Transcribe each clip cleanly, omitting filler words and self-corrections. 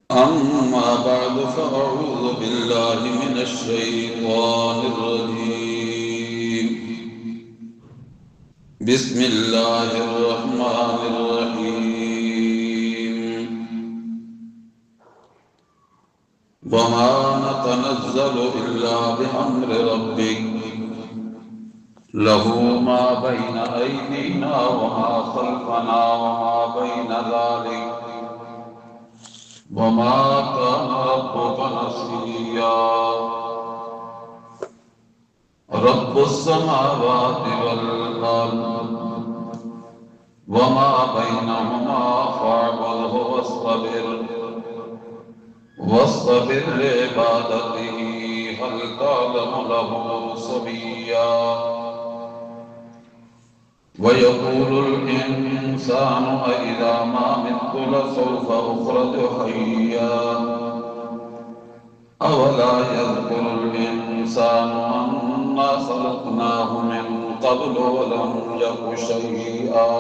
أما بعد فأعوذ بالله من الشيطان الرجيم. بسم الله الرحمن الرحيم. وما نتنزل إلا بأمر ربك له ما بين أيدينا وما خلفنا وما بين ذلك وما كان ربك نسيا. رب السماوات والأرض وما بينهما فاعبده واصطبر لعبادته هل تعلم له سميا. ويقول الإنسان أإذا ما مت لسوف أخرج حيا. أولا يذكر الإنسان أنا خلقناه من قبل ولم يك شيئا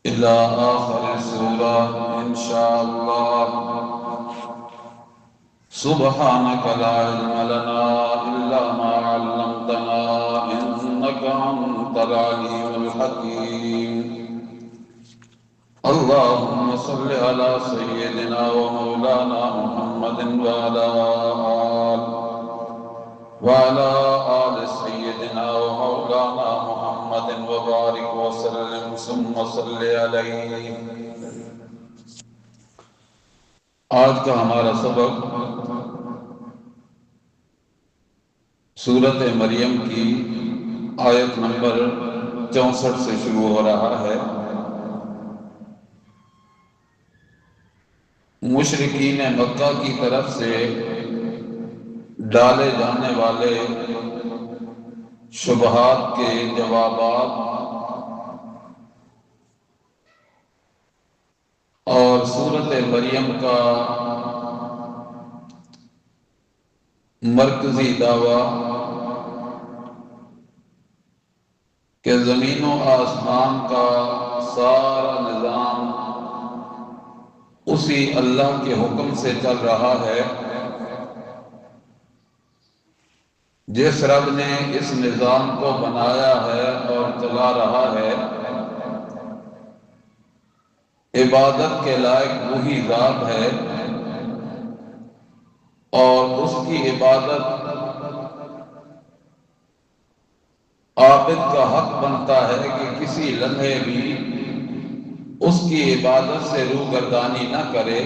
إلى آخر السورة إن شاء الله. سبحانك لا علم لنا إلا ما علمتنا إنك أنت العليم الحكيم. اللهم صل على سيدنا ومولانا محمد وعلى آل سيدنا ومولانا محمد وبارك وسلم ثم صل علیہ. آج کا ہمارا سبق سورۃ مریم کی آیت نمبر 64 سے شروع ہو رہا ہے. مشرکین مکہ کی طرف سے ڈالے جانے والے شبہات کے جوابات اور سورۃ مریم کا مرکزی دعویٰ کہ زمین و آسمان کا سارا نظام اسی اللہ کے حکم سے چل رہا ہے. جس رب نے اس نظام کو بنایا ہے اور چلا رہا ہے، عبادت کے لائق وہی ذات ہے، اور اس کی عبادت عابد کا حق بنتا ہے کہ کسی لمحے بھی اس کی عبادت سے روگردانی نہ کرے،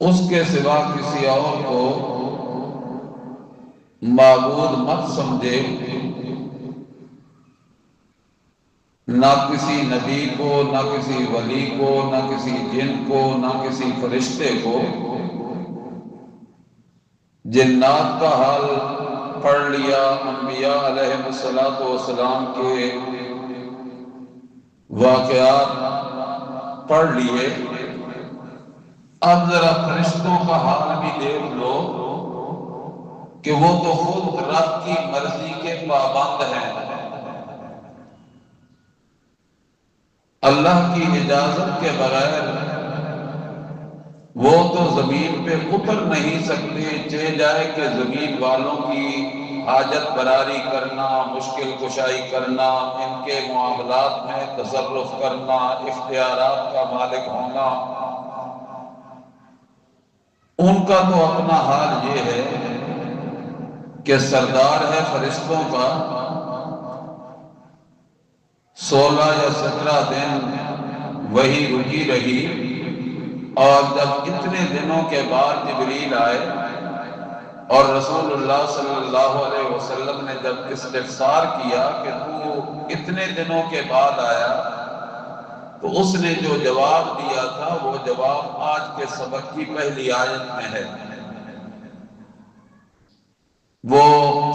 اس کے سوا کسی اور کو معبود مت سمجھے، نہ کسی نبی کو، نہ کسی ولی کو، نہ کسی جن کو، نہ کسی فرشتے کو. جنات کا حال پڑھ لیا، انبیاء علیہ السلام کے واقعات پڑھ لیے. اب ذرا فرشتوں کا حال بھی دیکھ لو کہ وہ تو خود رب کی مرضی کے پابند ہیں. اللہ کی اجازت کے بغیر وہ تو زمین پہ اتر نہیں سکتے، چاہے جائے کہ زمین والوں کی حاجت براری کرنا، مشکل کشائی کرنا، ان کے معاملات میں تصرف کرنا، اختیارات کا مالک ہونا. ان کا تو اپنا حال یہ ہے کہ سردار ہے فرشتوں کا، 16 یا 17 دن وہی رکی رہی، اور جب اتنے دنوں کے بعد جبریل آئے اور رسول اللہ صلی اللہ علیہ وسلم نے جب استفسار کیا کہ تو اتنے دنوں کے بعد آیا، تو اس نے جو جواب دیا تھا وہ جواب آج کے سبق کی پہلی آیت میں ہے. وہ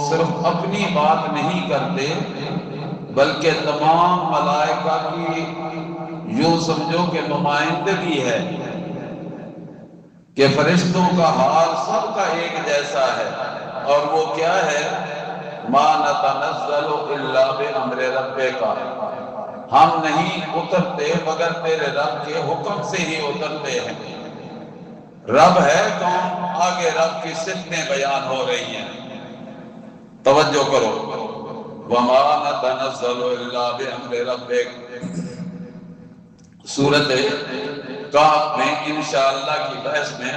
صرف اپنی بات نہیں کرتے بلکہ تمام ملائکہ کی یوں سمجھو کہ نمائندگی ہے کہ فرشتوں کا حال سب کا ایک جیسا ہے. اور وہ کیا ہے؟ ما نتنزل الا بامر ربک، ہم نہیں اترتے مگر تیرے رب کے حکم سے ہی اترتے ہیں۔ رب ہے کون؟ آگے رب کی صفتیں بیان ہو رہی ہیں، توجہ کرو۔ وَمَا نَتَنَزَّلُ إِلَّا بِأَمْرِ رَبِّكَ، سورت کہف میں انشاءاللہ کی بحث میں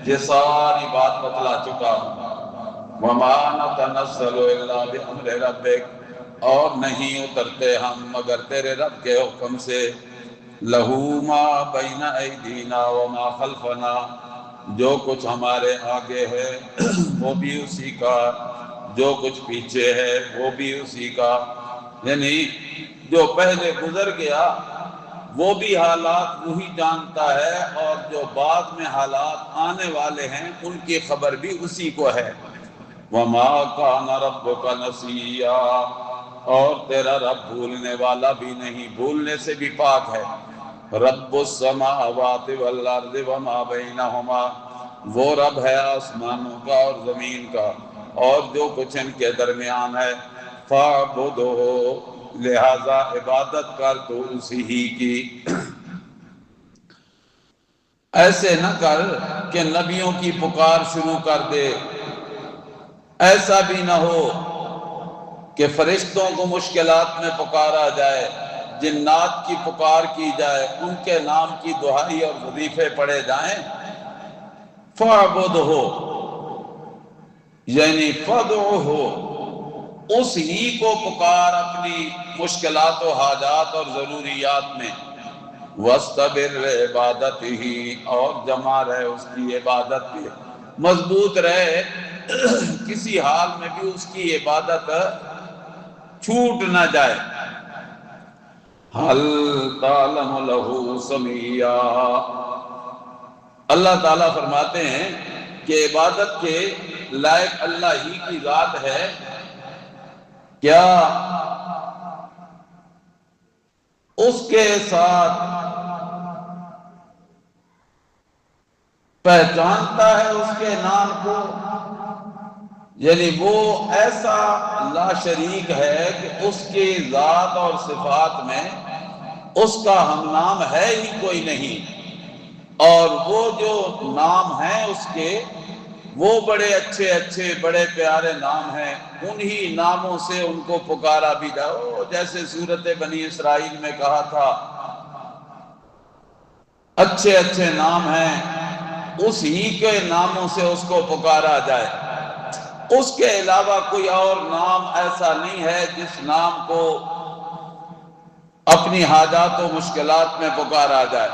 یہ ساری بات بتلا چکا ہوں۔ وَمَا نَتَنَزَّلُ إِلَّا بِأَمْرِ رَبِّكَ، اور نہیں اترتے ہم مگر تیرے رب کے حکم سے۔ لَهُ مَا بَيْنَ أَيْدِينَا وَمَا خَلْفَنَا، جو کچھ ہمارے آگے ہے وہ بھی اسی کا، جو کچھ پیچھے ہے وہ بھی اسی کا، یعنی جو پہلے گزر گیا وہ بھی حالات وہی جانتا ہے، اور جو بعد میں حالات آنے والے ہیں ان کی خبر بھی اسی کو ہے۔ وَمَا كَانَ رَبُّكَ نَسِيًّا، اور تیرا رب بھولنے والا بھی نہیں، بھولنے سے بھی پاک ہے۔ رب السماوات والارض وما بینہما، وہ رب ہے آسمانوں کا اور زمین کا اور جو کچھ ان کے درمیان ہے۔ فَاعْبُدْهُ، لہذا عبادت کر تو اسی ہی کی۔ ایسے نہ کر کہ نبیوں کی پکار شروع کر دے، ایسا بھی نہ ہو کہ فرشتوں کو مشکلات میں پکارا جائے، جنات کی پکار کی جائے، ان کے نام کی دعائی اور وظیفے پڑھے جائیں۔ فَاعْبُدْهُ یعنی فَادْعُهُ، اس ہی کو پکار اپنی مشکلات و حاجات اور ضروریات میں۔ وَاسْتَبِرْ عِبَادَتِهِ، اور جمع رہے اس کی عبادت پہ، مضبوط رہے، کسی حال میں بھی اس کی عبادت چھوٹ نہ جائے۔ هَلْ تَعْلَمُ لَهُ سَمِيًّا، اللہ تعالیٰ فرماتے ہیں کہ عبادت کے لائق اللہ ہی کی ذات ہے، کیا اس کے ساتھ پہچانتا ہے اس کے نام کو؟ یعنی وہ ایسا لا شریک ہے کہ اس کی ذات اور صفات میں اس کا ہم نام ہے ہی کوئی نہیں، اور وہ جو نام ہیں اس کے وہ بڑے اچھے اچھے بڑے پیارے نام ہیں، انہی ناموں سے ان کو پکارا بھی جاؤ، جیسے سورت بنی اسرائیل میں کہا تھا اچھے اچھے نام ہیں، اس ہی کے ناموں سے اس کو پکارا جائے۔ اس کے علاوہ کوئی اور نام ایسا نہیں ہے جس نام کو اپنی حاجات و مشکلات میں پکارا جائے۔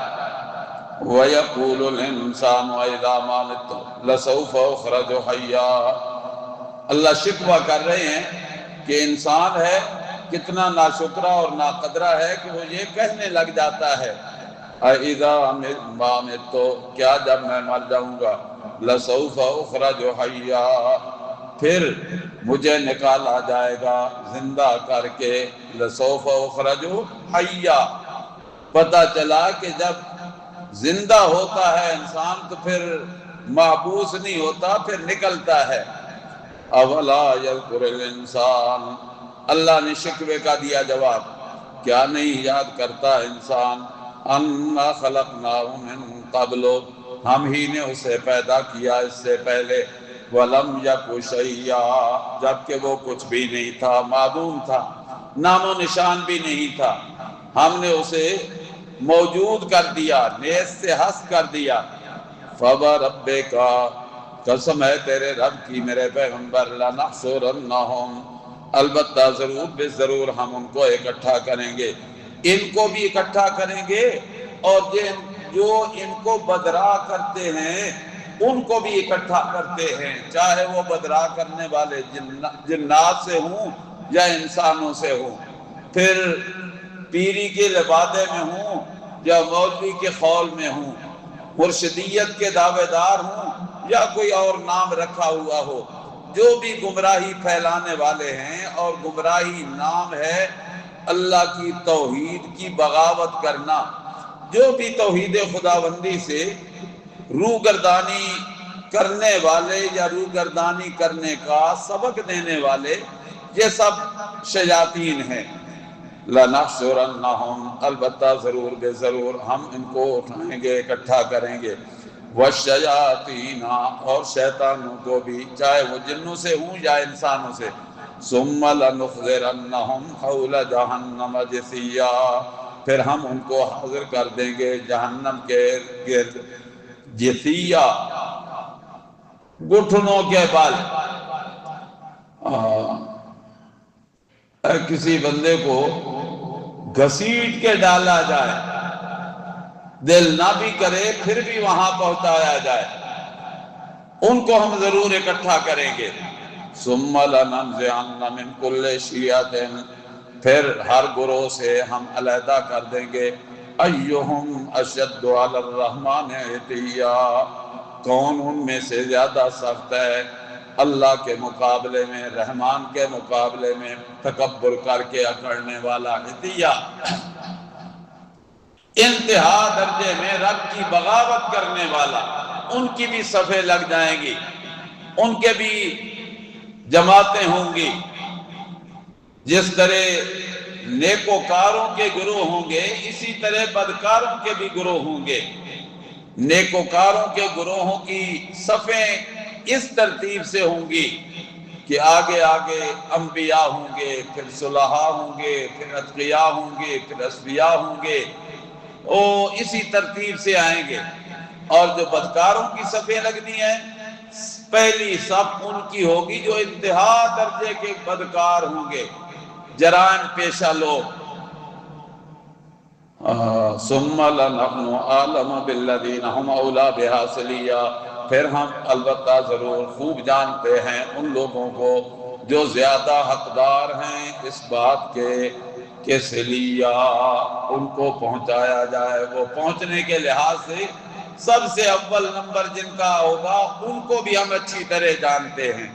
وَيَقُولُ الْإِنسَانُ وَإِذَا مَا مِتُّ لَسَوْفَ أُخْرَجُ حَيًّا، اللہ شکوہ کر رہے ہیں کہ انسان ہے کتنا ناشکرہ اور ناقدرہ ہے کہ وہ یہ کہنے لگ جاتا ہے اِذَا مَا مِتُّ، کیا جب میں مر جاؤں گا، لَسَوْفَ أُخْرَجُ حَيًّا، پھر مجھے نکالا جائے گا زندہ کر کے۔ لَسَوْفَ أُخْرَجُ حَيًّا، پتہ چلا کہ جب زندہ ہوتا ہے انسان تو پھر محبوس نہیں ہوتا، پھر نکلتا ہے۔ اولا یذکر الانسان، اللہ نے شکوے کا دیا جواب، کیا نہیں یاد کرتا انسان، انا خلقناہ من قبل، ہم ہی نے اسے پیدا کیا اس سے پہلے، ولم یک شیئا، جبکہ وہ کچھ بھی نہیں تھا، معدوم تھا، نام و نشان بھی نہیں تھا، ہم نے اسے موجود کر دیا، نیست سے ہست کر دیا۔ فَوَرَبِّكَ، قسم ہے تیرے رب کی میرے پیغمبر، لَنَحْشُرَنَّهُمْ، البتہ ضرور بے ضرور ہم ان کو اکٹھا کریں گے، ان کو بھی اکٹھا کریں گے، اور جو ان کو بدرا کرتے ہیں ان کو بھی اکٹھا کرتے ہیں، چاہے وہ بدرا کرنے والے جنات سے ہوں یا انسانوں سے ہوں، پھر پیری کے لبادے میں ہوں یا مولوی کے خول میں ہوں، مرشدیت کے دعوے دار ہوں یا کوئی اور نام رکھا ہوا ہو، جو بھی گمراہی پھیلانے والے ہیں، اور گمراہی نام ہے اللہ کی توحید کی بغاوت کرنا، جو بھی توحید خداوندی سے روگردانی کرنے والے یا روگردانی کرنے کا سبق دینے والے، یہ سب شیاطین ہیں۔ لَنَحْشُرَنَّهُمْ البتہ ضرور بے ضرور ہم ان کو اٹھائیں گے، اکٹھا کریں گے، وَالشَّيَاطِينَ اور شیطانوں کو بھی، چاہے وہ جنوں سے ہوں یا انسانوں سے، ثُمَّ لَنُحْضِرَنَّهُمْ حَوْلَ جَهَنَّمَ جِثِيًّا پھر ہم ان کو حاضر کر دیں گے جہنم کے گرد، جثیہ گھٹنوں کے بل۔ کسی بندے کو گھسیٹ کے ڈالا جائے، دل نہ بھی کرے پھر بھی وہاں پہنچایا جائے، ان کو ہم ضرور اکٹھا کریں گے۔ ثُمَّ لَنَنزِعَنَّ مِن كُلِّ شِيَّةٍ پھر ہر گروہ سے ہم علیحدہ کر دیں گے، أَيُّهُمْ أَشَدُّ عَلَى الرَّحْمَنِ عِتِيًّا کون ان میں سے زیادہ سخت ہے اللہ کے مقابلے میں، رحمان کے مقابلے میں، تکبر کر کے اکڑنے والا، عتیہ انتہا درجے میں رب کی بغاوت کرنے والا، ان کی بھی صفیں لگ جائیں گی، ان کے بھی جماعتیں ہوں گی۔ جس طرح نیکوکاروں کے گروہ ہوں گے اسی طرح بدکاروں کے بھی گروہ ہوں گے۔ نیکوکاروں کے گروہوں کی صفیں اس ترتیب سے ہوں گی کہ آگے آگے انبیاء ہوں گے، پھر صلحاء ہوں گے، پھر اتقیاء ہوں گے، پھر اصفیاء ہوں گے، اسی ترتیب سے آئیں گے۔ اور جو بدکاروں کی صفیں لگنی ہیں، پہلی صف ان کی ہوگی جو انتہا درجے کے بدکار ہوں گے، جرائم پیشہ لوگ۔ ثُمَّ لَنَحْنُ أَعْلَمُ بِالَّذِينَ هُمْ أَوْلَىٰ بِهَا صِلِيًّا پھر ہم البتہ ضرور خوب جانتے ہیں ان لوگوں کو جو زیادہ حقدار ہیں اس بات کے کہ صلیہ ان کو پہنچایا جائے۔ وہ پہنچنے کے لحاظ سے سب سے اول نمبر جن کا ہوگا ان کو بھی ہم اچھی طرح جانتے ہیں۔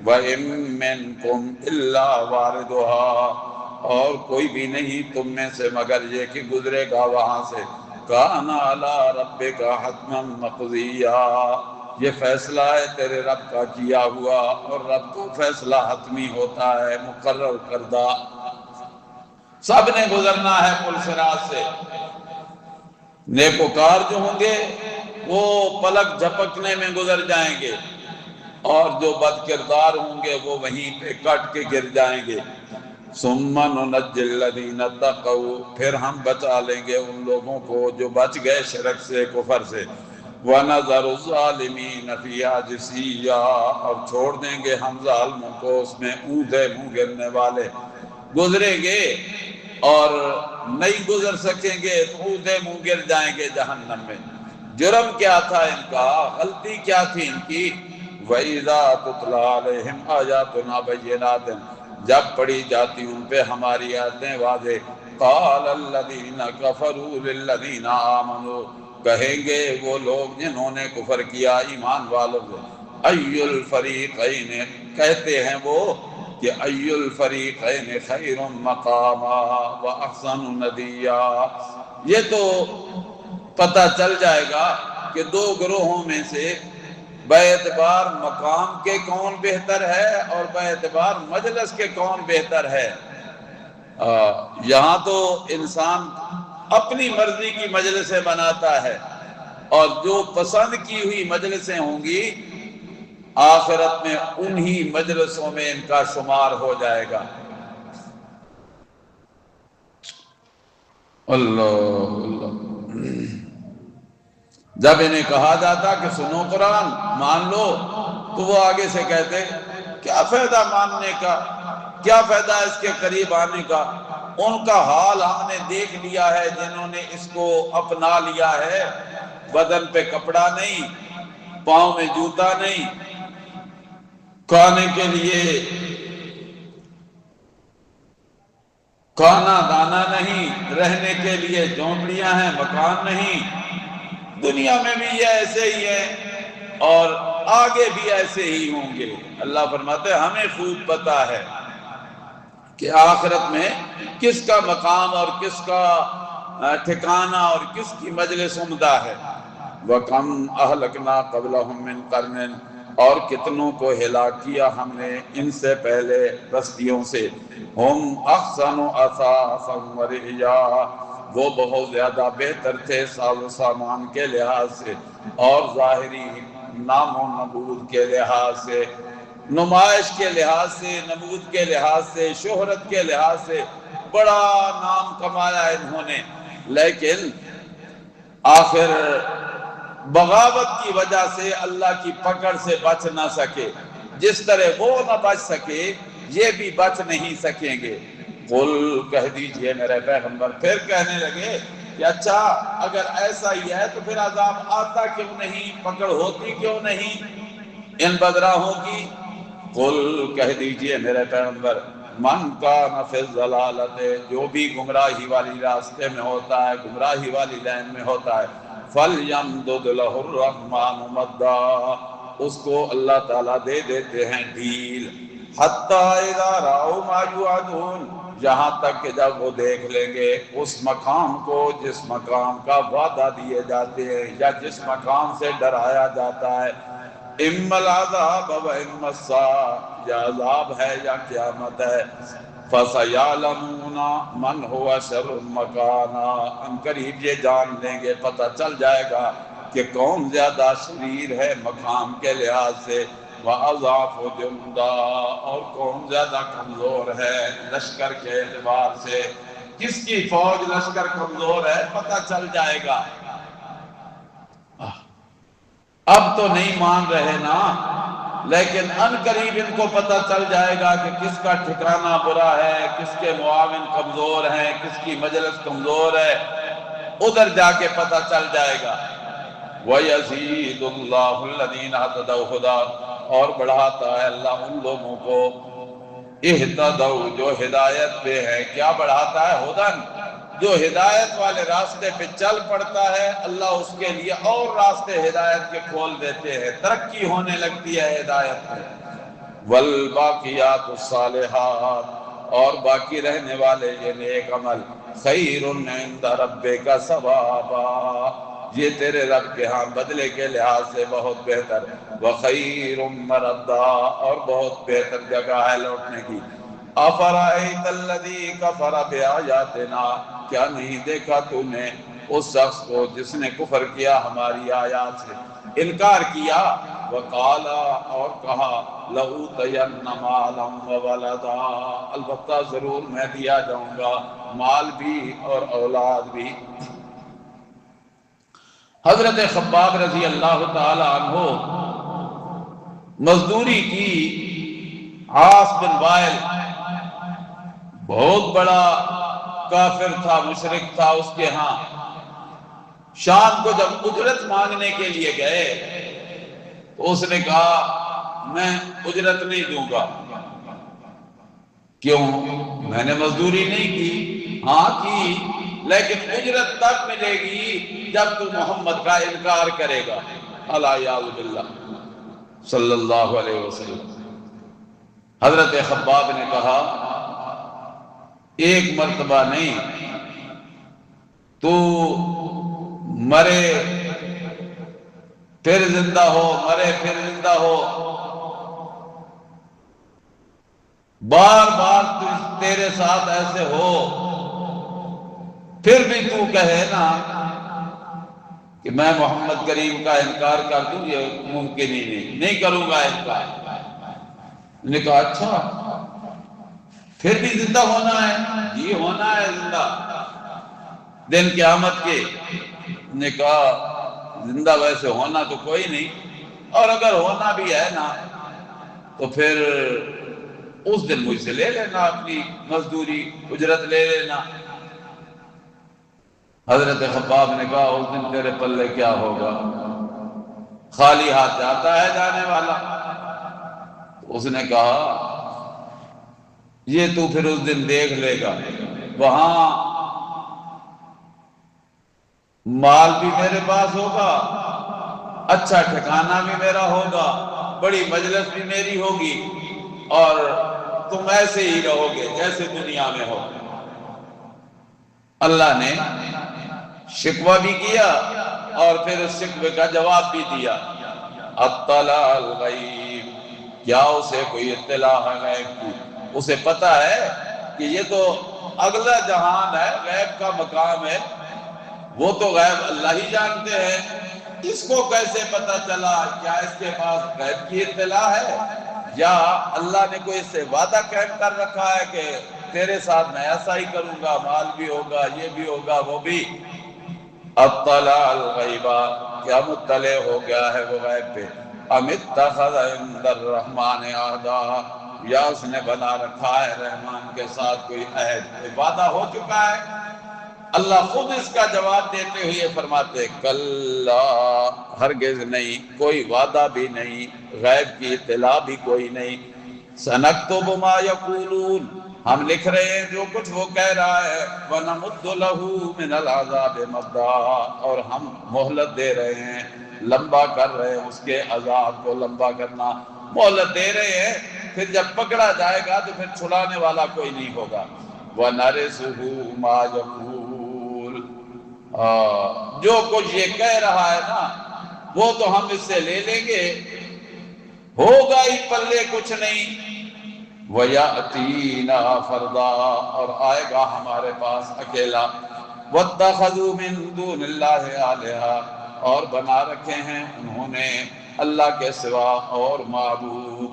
وَإِن مِّنكُمْ إِلَّا وَارِدُهَا اور کوئی بھی نہیں تم میں سے مگر یہ کہ گزرے گا وہاں سے، کَانَ عَلَىٰ رَبِّكَ حَتْمًا مَّقْضِيًّا یہ فیصلہ ہے تیرے رب کا کیا ہوا، اور رب کو فیصلہ حتمی ہوتا ہے، مقرر کردہ، سب نے گزرنا ہے پل صراط سے۔ نیکوکار جو ہوں گے وہ پلک جھپکنے میں گزر جائیں گے، اور جو بد کردار ہوں گے وہ وہیں پہ کٹ کے گر جائیں گے۔ ثُمَّ نُنَجِّي الَّذِينَ اتَّقَوْا پھر ہم بچا لیں گے ان لوگوں کو جو بچ گئے شرک سے، کفر سے، وَنَذَرُ الظَّالِمِينَ فِيهَا جِثِيًّا اور چھوڑ دیں گے ہم ظالموں کو اس میں اوندھے منہ گرنے والے۔ گزریں گے اور نہیں گزر سکیں گے تو اوندھے منہ گر جائیں گے جہنم میں۔ جرم کیا تھا ان کا، غلطی کیا تھی ان کی؟ وَإِذَا تُتْلَىٰ عَلَيْهِمْ آيَاتُنَا بَيِّنَاتٍ جب پڑھی جاتی ان پہ ہماری آیتیں واضح، قَالَ الَّذِينَ كَفَرُوا لِلَّذِينَ آمَنُوا کہیں گے وہ لوگ جنہوں نے کفر کیا ایمان والوں سے، أَيُّ الْفَرِيقَيْنِ کہتے ہیں وہ کہ أَيُّ الْفَرِيقَيْنِ خَيْرٌ مَقَامًا وَأَحْسَنُ نَدِيًّا یہ تو پتہ چل جائے گا کہ دو گروہوں میں سے باعتبار مقام کے کون بہتر ہے اور باعتبار مجلس کے کون بہتر ہے۔ یہاں تو انسان اپنی مرضی کی مجلسیں بناتا ہے، اور جو پسند کی ہوئی مجلسیں ہوں گی آخرت میں انہی مجلسوں میں ان کا شمار ہو جائے گا۔ اللہ جب انہیں کہا جاتا کہ سنو قرآن مان لو تو وہ آگے سے کہتے کیا فائدہ ماننے کا، کیا فائدہ اس کے قریب آنے کا، ان کا حال ہم نے دیکھ لیا ہے جنہوں نے اس کو اپنا لیا ہے، بدن پہ کپڑا نہیں، پاؤں میں جوتا نہیں، کھانے کے لیے کھانا دانا نہیں، رہنے کے لیے جھونپڑیاں ہیں، مکان نہیں۔ دنیا میں بھی یہ ایسے ہی ہے اور آگے بھی ایسے ہی ہوں گے۔ اللہ فرماتے ہیں ہمیں خوب پتہ ہے کہ آخرت میں کس کا مقام اور کس کا ٹھکانہ اور کس کی مجلس عمدہ ہے۔ وَكَمْ أَهْلَكْنَا قَبْلَهُمْ مِنْ قَرْنٍ اور کتنوں کو ہلاک کیا ہم نے ان سے پہلے بستیوں سے، ہم احسن اثاثا ورعیا، وہ بہت زیادہ بہتر تھے ساز و سامان کے لحاظ سے اور ظاہری نام و نمود کے لحاظ سے، نمائش کے لحاظ سے، نمود کے لحاظ سے، شہرت کے لحاظ سے بڑا نام کمایا انہوں نے، لیکن آخر بغاوت کی وجہ سے اللہ کی پکڑ سے بچ نہ سکے۔ جس طرح وہ نہ بچ سکے یہ بھی بچ نہیں سکیں گے۔ قل کہہ دیجئے میرے پیغمبر، پھر کہنے لگے کہ اچھا اگر ایسا ہی ہے تو پھر عذاب آتا کیوں نہیں، پکڑ ہوتی کیوں نہیں ان بدراہوں کی؟ قل کہہ دیجئے میرے پیغمبر، من کان فی الضلالۃ، جو بھی گمراہی والی راستے میں ہوتا ہے، گمراہی والی لائن میں ہوتا ہے، فَلْيَمْدُدْ لَهُ الرَّحْمَنُ مَدًّا، اس کو اللہ تعالیٰ دے دیتے ہیں ڈھیل، حَتَّى إِذَا رَأَوْا مَا يُوعَدُونَ، جہاں تک کہ جب وہ دیکھ لیں گے اس مقام کو جس مقام کا وعدہ دیے جاتے ہیں یا جس مقام سے ڈرایا جاتا ہے، اِمَّا الْعَذَابَ وَإِمَّا السَّاعَةُ، یا عذاب ہے یا قیامت ہے، فَسَيَعْلَمُونَ مَنْ هُوَ شَرٌّ مَكَانًا، ان قریب یہ جان لیں گے، پتہ چل جائے گا کہ کون زیادہ شریر ہے مقام کے لحاظ سے، وَأَضْعَفُ جُنْدًا، اور کون زیادہ کمزور ہے لشکر کے اعتبار سے، کس کی فوج لشکر کمزور ہے پتہ چل جائے گا۔ اب تو نہیں مان رہے نا، لیکن ان قریب ان کو پتہ چل جائے گا کہ کس کا ٹھکانہ برا ہے، کس کے معاون کمزور ہیں، کس کی مجلس کمزور ہے، ادھر جا کے پتہ چل جائے گا۔ وَيَزِيدُ اللَّهُ الَّذِينَ اهْتَدَوْا هُدًى، اور بڑھاتا ہے اللہ ان لوگوں کو اہتدوا جو ہدایت پہ ہے، کیا بڑھاتا ہے؟ ہدن، جو ہدایت والے راستے پہ چل پڑتا ہے اللہ اس کے لیے اور راستے ہدایت کے کھول دیتے ہیں، ترقی ہونے لگتی ہے ہدایت پہ۔ والباقیات الصالحات، اور باقی رہنے والے یہ نیک عمل، خیر عند ربک ثوابا، یہ تیرے رب کے ہاں بدلے کے لحاظ سے بہت بہتر، وخیر مردا، اور بہت بہتر جگہ ہے لوٹنے کی۔ افرأیت الذی کفر بآیاتنا، کیا نہیں دیکھا تو نے اس شخص کو جس نے کفر کیا ہماری آیات سے، انکار کیا، وقال، اور کہا، لأوتین مالا وولدا، البتہ ضرور میں دیا جاؤں گا مال بھی اور اولاد بھی۔ حضرت خباب رضی اللہ تعالی عنہ مزدوری کی، عاص بن وائل بہت بڑا کافر تھا، مشرک تھا، اس کے ہاں شام کو جب اجرت مانگنے کے لیے گئے تو اس نے کہا میں اجرت نہیں دوں گا۔ کیوں؟ میں نے مزدوری نہیں کی، ہاں کی، لیکن اجرت تب ملے گی جب تو محمد کا انکار کرے گا، الیاذ باللہ صلی اللہ علیہ وسلم۔ حضرت خباب نے کہا ایک مرتبہ نہیں، تو مرے پھر زندہ ہو، مرے پھر زندہ ہو، بار بار تیرے ساتھ ایسے ہو، پھر بھی تو کہے نا کہ میں محمد کریم کا انکار کر دوں، یہ ممکن ہی نہیں کروں گا انکار۔ نے کہا اچھا پھر بھی زندہ ہونا ہے؟ جی ہونا ہے زندہ دن قیامت کے۔ نے کہا زندہ ویسے ہونا تو کوئی نہیں، اور اگر ہونا بھی ہے نا تو پھر اس دن مجھ سے لے لینا، اپنی مزدوری اجرت لے لینا۔ حضرت خباب نے کہا اس دن تیرے پلے کیا ہوگا، خالی ہاتھ جاتا ہے جانے والا۔ اس نے کہا یہ تو پھر اس دن دیکھ لے گا، وہاں مال بھی میرے پاس ہوگا، اچھا ٹھکانہ بھی میرا ہوگا، بڑی مجلس بھی میری ہوگی، اور تم ایسے ہی رہو گے جیسے دنیا میں ہو۔ اللہ نے شکوہ بھی کیا اور پھر اس شکوے کا جواب بھی دیا۔ اطلع الغیب، کیا اسے کوئی اطلاع ہے غیب کی؟ اسے پتہ ہے کہ یہ تو اگلا جہان ہے، غیب کا مقام ہے، وہ تو غیب اللہ ہی جانتے ہیں، اس کو کیسے پتہ چلا؟ کیا اس کے پاس غیب کی اطلاع ہے، یا اللہ نے کوئی اس سے وعدہ کر رکھا ہے کہ تیرے ساتھ میں ایسا ہی کروں گا، مال بھی ہوگا، یہ بھی ہوگا، وہ بھی؟ اطلع الغیبا، کیا مطلع ہو گیا ہے وہ غیب پہ؟ ام اتخذ عند الرحمن عہدا، یا اس نے بنا رکھا ہے رحمان کے ساتھ کوئی عہد، کوئی وعدہ ہو چکا ہے؟ اللہ خود اس کا جواب دیتے ہوئے فرماتے کلا، ہرگز نہیں، کوئی وعدہ بھی نہیں، غیب کی اطلاع بھی کوئی نہیں، سنکتب ما یقولون، ہم لکھ رہے ہیں جو کچھ وہ کہہ رہا ہے، وَنَمُدُّ لَهُ مِنَ الْعَذَابِ مَدًّا، اور ہم مہلت دے رہے ہیں، لمبا کر رہے ہیں اس کے عذاب کو، لمبا کرنا مہلت دے رہے ہیں، پھر جب پکڑا جائے گا تو پھر چھڑانے والا کوئی نہیں ہوگا۔ وَنَرِثُهُ مَا يَقُولُ، جو کچھ یہ کہہ رہا ہے نا وہ تو ہم اس سے لے لیں گے، ہوگا ہی پلے کچھ نہیں۔ وَيَأْتِينَا فَرْدًا، اور آئے گا ہمارے پاس اکیلا۔ وَاتَّخَذُوا مِن دُونِ اللَّهِ آلِهَةً، اور بنا رکھے ہیں انہوں نے اللہ کے سوا اور معبود۔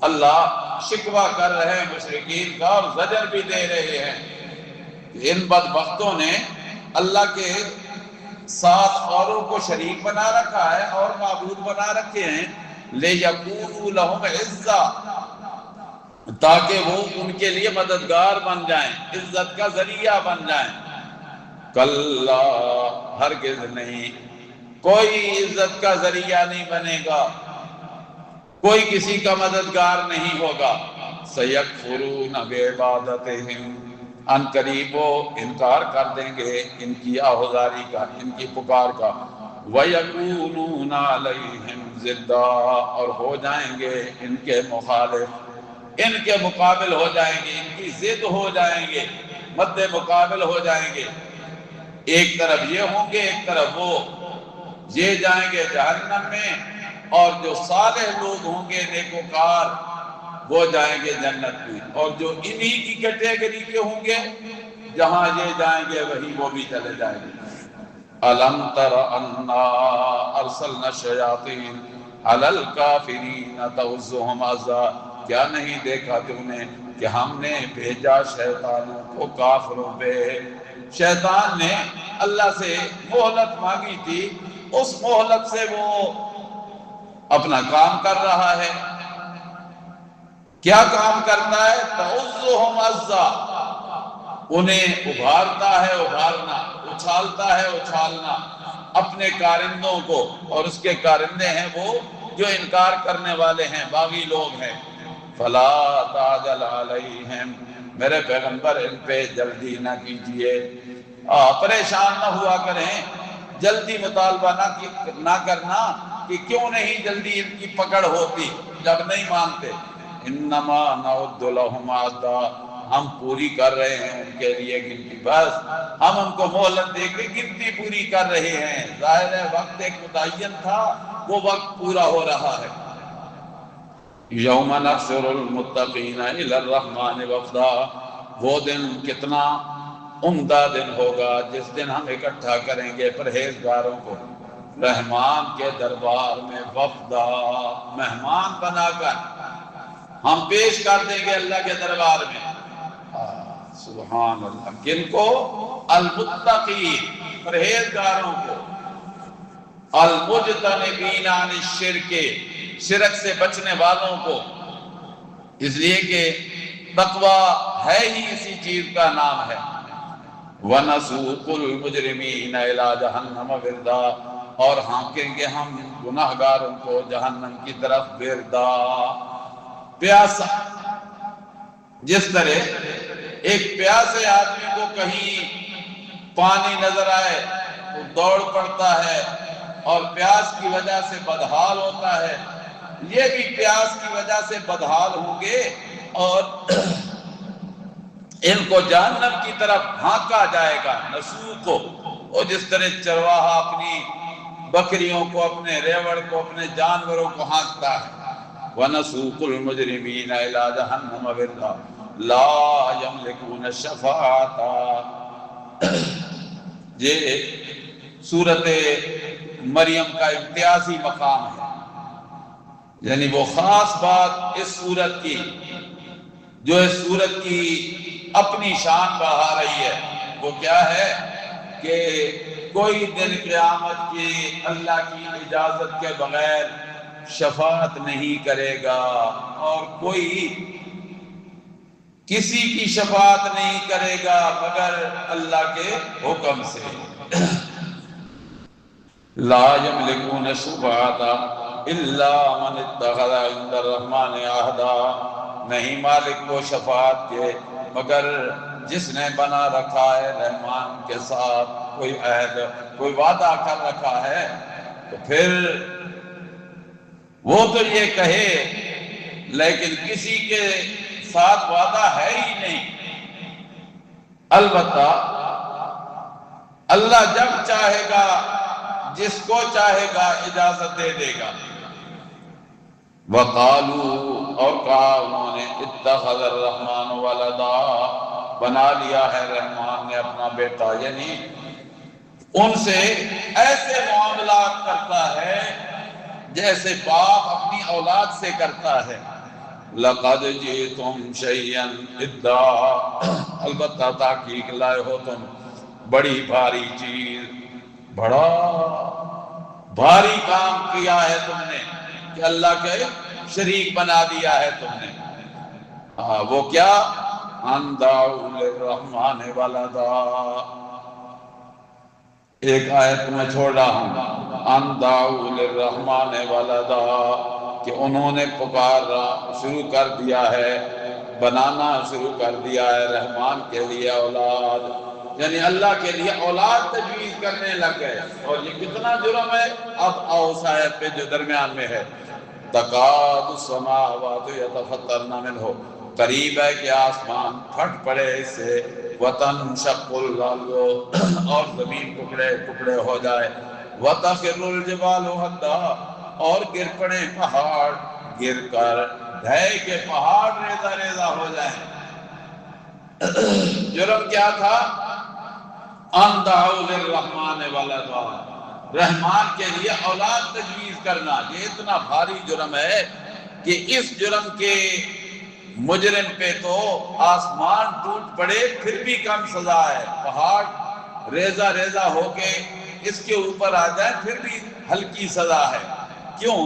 اللہ شکوہ کر رہے ہیں مشرکین کا اور زجر بھی دے رہے ہیں، ان بدبختوں نے اللہ کے ساتھ اوروں کو شریک بنا رکھا ہے اور معبود بنا رکھے ہیں، لِيَكُونُوا لَهُمْ عِزًّا، تاکہ وہ ان کے لیے مددگار بن جائیں، عزت کا ذریعہ بن جائیں۔ کلا، ہرگز نہیں، کوئی عزت کا ذریعہ نہیں بنے گا، کوئی کسی کا مددگار نہیں ہوگا۔ سَيَكْفُرُونَ بِعِبَادَتِهِمْ، ان قریب وہ انکار کر دیں گے ان کی آہوزاری کا، ان کی پکار کا۔ وَيَكُونُونَ عَلَيْهِمْ ضِدًّا، اور ہو جائیں گے ان کے مخالف، ان کے مقابل ہو جائیں گے، ان کی ضد ہو جائیں گے، مد مقابل ہو جائیں گے، ایک طرف یہ ہوں گے ایک طرف وہ، یہ جائیں گے جہنم میں، اور جو صالح لوگ ہوں گے نیکوکار وہ جائیں گے جنت میں، اور جو انہی کی کیٹیگری کے ہوں گے جہاں یہ جائیں گے وہی وہ بھی چلے جائیں گے۔ أَلَمْ تَرَ أَنَّا أَرْسَلْنَا الشَّيَاطِينَ عَلَى الْكَافِرِينَ تَؤُزُّهُمْ أَزًّا، کیا نہیں دیکھا تم نے کہ ہم نے بھیجا شیطانوں کو کافروں پہ؟ شیطان نے اللہ سے مہلت مانگی تھی، اس مہلت سے وہ اپنا کام کر رہا ہے۔ کیا کام کرتا ہے؟ تَؤُزُّهُمْ أَزًّا، انہیں ابھارتا ہے ابھارنا، اچھالتا ہے اچھالنا اپنے کارندوں کو، اور اس کے کارندے ہیں وہ جو انکار کرنے والے ہیں، باغی لوگ ہیں۔ فَلَا تَعْجَلْ عَلَيْهِمْ، میرے پیغمبر ان پہ جلدی نہ کیجئے، پریشان نہ ہوا کریں، جلدی مطالبہ نہ کرنا کہ کیوں نہیں جلدی ان کی پکڑ ہوتی جب نہیں مانتے۔ انما نعد لهم عدا، ہم پوری کر رہے ہیں ان کے لیے گنتی، بس ہم ان کو مہلت دے کے گنتی پوری کر رہے ہیں۔ ظاہر ہے وقت ایک متعین تھا، وہ وقت پورا ہو رہا ہے۔ یوم نحشر المتقین الی الرحمن وفدا، وہ دن کتنا عمدہ دن ہوگا جس دن ہم اکٹھا کریں گے پرہیزگاروں کو رحمان کے دربار میں، وفدا، مہمان بنا کر ہم پیش کر دیں گے اللہ کے دربار میں۔ سبحان اللہ، کن کو؟ المتقین، پرہیزگاروں کو، المجتنبین عن الشرک، شرک سے بچنے والوں کو، اس لیے کہ تقوی ہے ہی اسی چیز کا نام ہے۔ وَنَسُوقُ الْمُجْرِمِينَ إِلَىٰ جَهَنَّمَ وِرْدًا، اور ہانکیں گے ہم گناہگاروں کو جہنم کی طرف وِرْدًا، پیاسا۔ جس طرح ایک پیاسے آدمی کو کہیں پانی نظر آئے تو دوڑ پڑتا ہے اور پیاس کی وجہ سے بدحال ہوتا ہے، یہ بھی پیاس کی وجہ سے بدحال ہوں گے، اور ان کو جہنم کی طرف ہانکا جائے گا۔ نسوق کو، اور جس طرح چرواہا اپنی بکریوں کو، اپنے ریوڑ کو، اپنے جانوروں کو ہانکتا ہے۔ وَنَسُوقُ الْمُجْرِمِينَ إِلَىٰ جَهَنَّمَ وِرْدًا لَا يَمْلِكُونَ الشَّفَاعَةَ۔ یہ سورت مریم کا امتیازی مقام ہے، یعنی وہ خاص بات اس سورت کی جو اس سورت کی اپنی شان بڑھا رہی ہے، وہ کیا ہے کہ کوئی دن قیامت کی اللہ کی اجازت کے بغیر شفاعت نہیں کرے گا، اور کوئی کسی کی شفاعت نہیں کرے گا مگر اللہ کے حکم سے۔ لا یملکون الشفاعۃ الا من اتخذ عند الرحمن عہدا، نہیں مالک وہ شفاعت کے مگر جس نے بنا رکھا ہے رحمان کے ساتھ کوئی عہد، کوئی وعدہ کر رکھا ہے، تو پھر وہ تو یہ کہے لیکن کسی کے ساتھ وعدہ ہے ہی نہیں۔ البتہ اللہ جب چاہے گا جس کو چاہے گا اجازت دے دے گا۔ وَقَالُوا، اور کہا انہوں نے، اتخذ الرحمن ولدا، بنا لیا ہے رحمان نے اپنا بیٹا، یعنی ان سے ایسے معاملات کرتا ہے جیسے باپ اپنی اولاد سے کرتا ہے۔ لَقَدْ جِئْتُمْ شَيْئًا إِدًّا، البتہ تحقیق لائے ہو تم بڑی بھاری چیز، بڑا بھاری کام کیا ہے تم نے کہ اللہ کے شریک بنا دیا ہے تم نے۔ وہ کیا؟ أَن دَعَوْا لِلرَّحْمَٰنِ وَلَدًا، ایک آیت میں چھوڑ رہا ہوں، أَن دَعَوْا لِلرَّحْمَٰنِ وَلَدًا، کہ انہوں نے پکارنا شروع کر دیا ہے، بنانا شروع کر دیا ہے رحمان کے لیے اولاد، یعنی اللہ کے لیے اولاد تجویز کرنے لگ گئے۔ اور یہ کتنا جرم ہے؟ اب آؤ اس آیت پہ جو درمیان میں ہے، تکاد السماوات یتفطرن منہ، قریب ہے کہ آسمان پھٹ پڑے اس سے، وتنشق الارض، اور زمین ٹکڑے ٹکڑے ہو جائے، وتخر الجبال هدا، اور گر پڑے پہاڑ گر کر ڈھے کے پہاڑ ریزہ ریزہ ہو جائیں۔ جرم کیا تھا؟ ان دعوا للرحمن ولدا، رحمان کے لیے اولاد تجویز کرنا۔ یہ اتنا بھاری جرم ہے کہ اس جرم کے مجرم پہ تو آسمان ٹوٹ پڑے پھر بھی کم سزا ہے، پہاڑ ریزہ ریزہ ہو کے اس کے اوپر آ جائے پھر بھی ہلکی سزا ہے۔ کیوں؟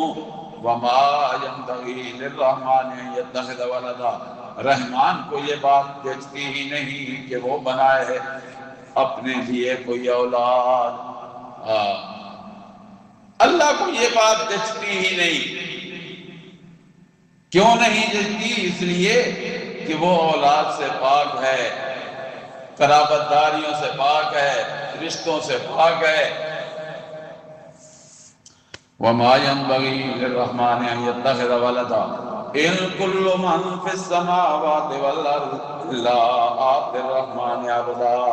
وَمَا يَنبَغِي لِلرَّحْمَٰنِ أَن يَتَّخِذَ وَلَدًا، رحمان کو یہ بات جچتی ہی نہیں کہ وہ بنائے ہے اپنے لیے کوئی اولاد۔ اللہ کو یہ بات جچتی ہی نہیں۔ کیوں نہیں جچتی؟ اس لیے کہ وہ اولاد سے پاک ہے، قرابت داریوں سے پاک ہے، رشتوں سے پاک ہے۔ وَمَا يَنبَغِي لِلرَّحْمَٰنِ أَن يَتَّخِذَ وَلَدًا إِن كُلُّ مَن فِي السَّمَاوَاتِ وَالْأَرْضِ إِلَّا آتِي الرَّحْمَٰنِ عَبْدًا،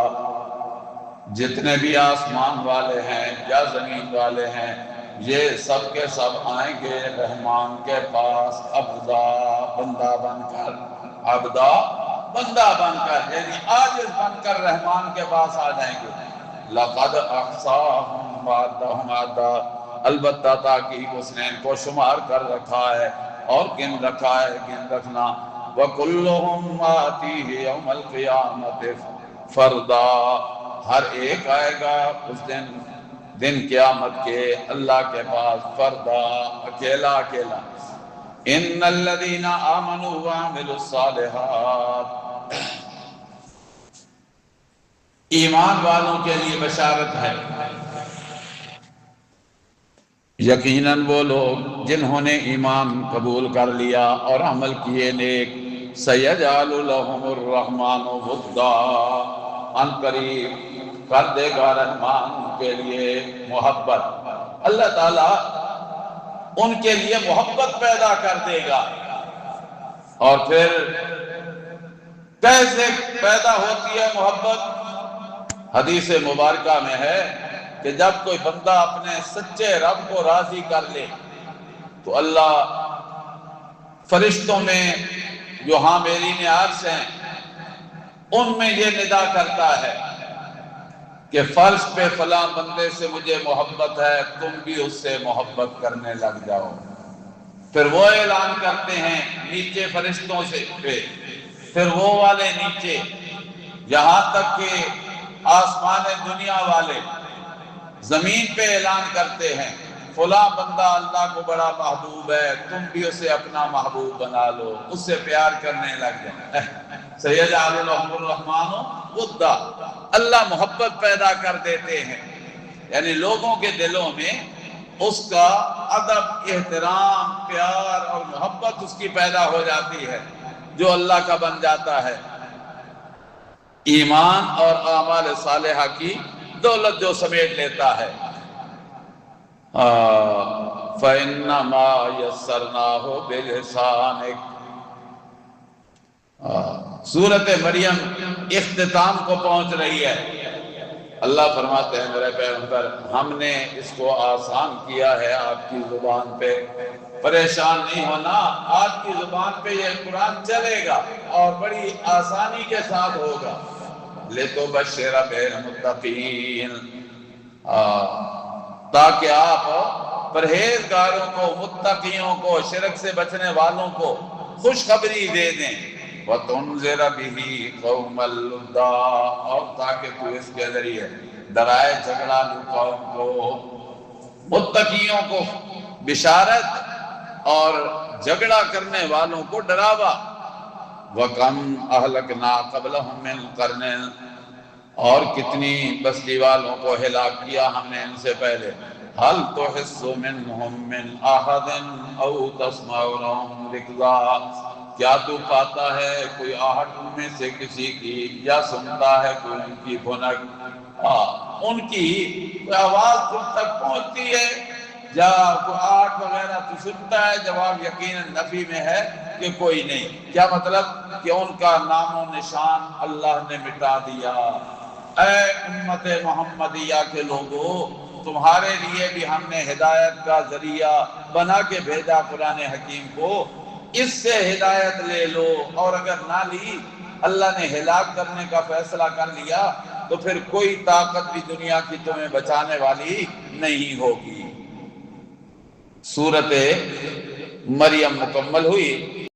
جتنے بھی آسمان والے ہیں یا زمین والے ہیں یہ سب کے سب آئیں گے رحمان کے پاس عبدا، بندہ بن کر، عبدا بندہ بن کر، یعنی عاجز بن کر رحمان کے پاس آ جائیں گے۔ لَقَدْ أَحْصَاهُمْ وَعَدَّهُمْ عَدًّا، البتہ تحقیق اس نے ان کو شمار کر رکھا ہے اور گن رکھا ہے گن رکھنا۔ وَكُلُّهُمْ آتِيهِ يَوْمَ الْقِيَامَةِ فَرْدًا، ہر ایک آئے گا اس دن قیامت کے اللہ کے پاس فردا، اکیلا اکیلا۔ ان الذین آمنوا وعملوا الصالحات، ایمان والوں کے لیے بشارت ہے، یقیناً وہ لوگ جنہوں نے ایمان قبول کر لیا اور عمل کیے نیک، سیجعل لهم الرحمن ودا، ان قریب کر دے گا رحمان کے لیے محبت، اللہ تعالیٰ ان کے لیے محبت پیدا کر دے گا۔ اور پھر کیسے پیدا ہوتی ہے محبت؟ حدیث مبارکہ میں ہے کہ جب کوئی بندہ اپنے سچے رب کو راضی کر لے تو اللہ فرشتوں میں جو حاملین عرش ہیں ان میں یہ ندا کرتا ہے کہ فرش پہ فلاں بندے سے مجھے محبت ہے، تم بھی اس سے محبت کرنے لگ جاؤ۔ پھر وہ اعلان کرتے ہیں نیچے فرشتوں سے پھر وہ والے نیچے، یہاں تک کہ آسمان دنیا والے زمین پہ اعلان کرتے ہیں فلاں بندہ اللہ کو بڑا محبوب ہے، تم بھی اسے اپنا محبوب بنا لو، اس سے پیار کرنے لگ جائے۔ سیجعل لهم الرحمن ودا، اللہ محبت پیدا کر دیتے ہیں، یعنی لوگوں کے دلوں میں اس کا ادب، احترام، پیار اور محبت اس کی پیدا ہو جاتی ہے جو اللہ کا بن جاتا ہے۔ ایمان اور اعمال صالحہ کی دولت جو سمیٹ لیتا ہے۔ فَإِنَّمَا يَسَّرْنَاهُ بِلِسَانِكَ۔ سورت مریم اختتام کو پہنچ رہی ہے۔ اللہ فرماتے ہیں میرے پیغمبر ہم نے اس کو آسان کیا ہے آپ کی زبان پہ، پریشان نہیں ہونا، آپ کی زبان پہ یہ قرآن چلے گا اور بڑی آسانی کے ساتھ ہوگا۔ لِتُبَشِّرَ بِهِ الْمُتَّقِينَ، تاکہ آپ پرہیزگاروں کو، متقیوں کو، شرک سے بچنے والوں کو خوشخبری دے دیں۔ وَتُنذِرَ بِهِ قَوْمَ اللُّدَّىٰ، اور تاکہ تو اس کے ذریعے ڈرائے جھگڑا قوم کو، متقیوں کو بشارت اور جھگڑا کرنے والوں کو ڈراوا۔ وَكَمْ أَهْلَكْنَا قَبْلَهُم مِّن قَرْنٍ، اور کتنی بستی والوں کو ہلاک کیا ہم نے ان سے پہلے۔ هَلْ تُحِسُّ مِنْهُم مِّنْ أَحَدٍ أَوْ تَسْمَعُ لَهُمْ رِكْزًا، کیا تو پاتا ہے کوئی آہٹ ان میں سے کسی کی، یا سنتا ہے کوئی ان کی بھنک؟ ان کی کوئی آواز تم تک پہنچتی ہے یا کوئی آہٹ وغیرہ تو سنتا ہے؟ جواب یقیناً نفی میں ہے کہ کوئی نہیں۔ کیا مطلب؟ کہ ان کا نام و نشان اللہ نے مٹا دیا۔ اے امت محمدیہ کے لوگوں، تمہارے لیے بھی ہم نے ہدایت کا ذریعہ بنا کے بھیجا قرآن حکیم کو، اس سے ہدایت لے لو، اور اگر نہ لی، اللہ نے ہلاک کرنے کا فیصلہ کر لیا تو پھر کوئی طاقت بھی دنیا کی تمہیں بچانے والی نہیں ہوگی۔ سورت مریم مکمل ہوئی۔